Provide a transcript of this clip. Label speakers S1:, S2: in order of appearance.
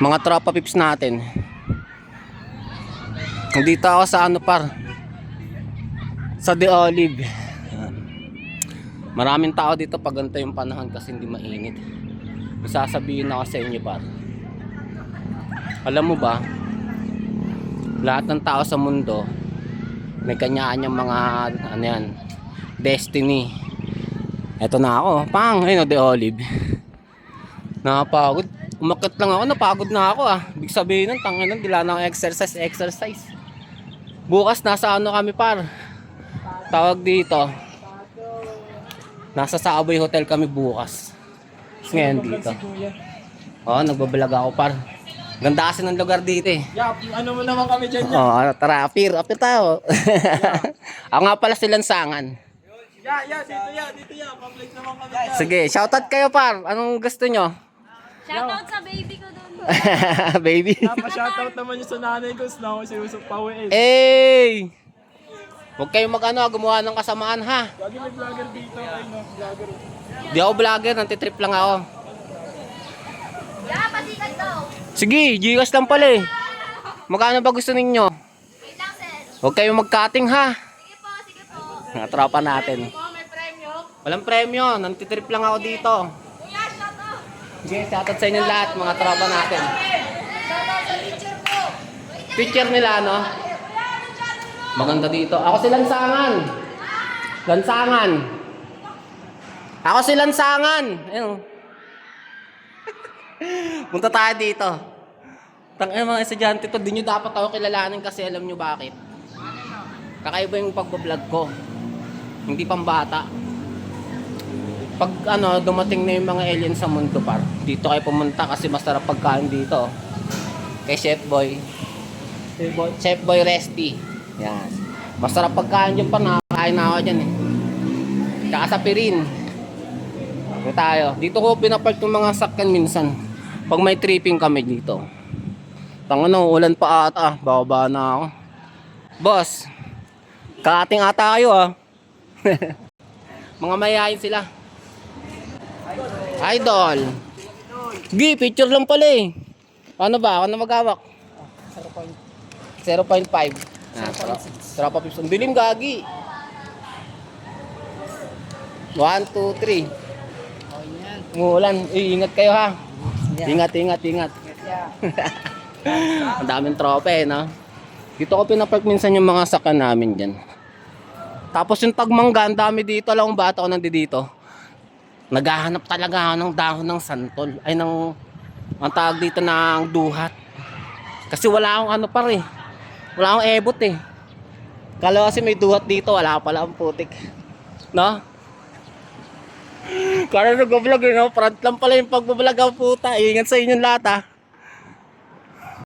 S1: Mga tropa pips natin. Nandito ako sa ano par, sa The Olive. Maraming tao dito pag ganito yung panahon kasi hindi mainit. Sasabihin ako sa inyo par, alam mo ba, lahat ng tao sa mundo may kanya-kanyang mga ano yan, destiny. Eto na ako, pang, ayun o, The Olive. Nakapagod. Umakit lang ako, napagod na ako ah. Ibig sabihin nun, tanginan, dila na exercise. Bukas nasa ano kami par, tawag dito, nasa Savoy Hotel kami bukas. Ngayon dito. Oo, nagbablog ako par. Ganda kasi ng lugar dito eh.
S2: Yeah, ano mo naman kami dyan.
S1: Oo, tara, apir tayo. Ako nga pala si Lansangan.
S2: Dito ya. Public naman kami.
S1: Sige, shoutout kayo par. Anong gusto nyo?
S3: Shoutout sa baby ko doon.
S1: Baby.
S2: Pa-shoutout naman yung sa nanay ko. Na ako si Yusuf Pawe.
S1: Hey! Huwag kayong gumawa ng kasamaan ha.
S2: Lagi may vlogger dito. Ay no, vlogger.
S1: Di ako vlogger, nantitrip lang ako.
S3: Yeah, pasikat daw.
S1: Sige, Gcash lang pala eh. Magkano ba gusto ninyo?
S3: Wait lang, sir.
S1: Huwag kayong mag-cutting ha.
S3: Sige po.
S1: Mga tropa natin.
S3: May premyo.
S1: Walang premyo, nantitrip lang ako dito.
S3: Kuya, shoutout.
S1: Sige, shoutout sa inyong lahat, mga tropa natin.
S3: Shoutout sa teacher ko.
S1: Picture nila, no? Maganda dito. Ako si Lansangan. Ako si Lansangan. Ayun. Punta tayo dito. Tangina mga estudyante to, di nyo dapat ako kilalanin kasi alam nyo bakit. Kakaiba yung pagbablog ko. Hindi pambata. Pag dumating na yung mga alien sa mundo par, dito kayo pumunta kasi masarap pagkain dito. Kay Chef Boy Resty. Yan. Masarap pagkain dyan pa, nakakain na ako dyan eh. Tsaka sa Pirin. Dito ko pinapark yung mga sakyan minsan. Pag may tripping kami dito. Ulan pa ata. Bababa na ako. Boss, kaating ata kayo ah. Mga mayayain sila. Idol. Gi, picture lang pala eh. Ano ba? Ako na mag-hawak. 0.5. Tropa pips. Ang dilim gagi. 1, 2, 3. Umuulan. Ingat kayo ha. Ingat. Ang daming tropa eh, no? Dito ko pinapark minsan yung mga sakyan namin dyan. Tapos yung tagmangga, ang dami dito. Alam mo ba ako nandito? Naghahanap talaga ako ng dahon ng santol. Ay, ang tawag dito ng duhat. Kasi wala akong ano par eh. Wala akong ebot eh. Kala kasi may duhat dito, wala pala ang putik. No? Kaya nag-vlog no? Front lang pala yung pag-vlog ang puta. Ingat sa inyong lahat ha.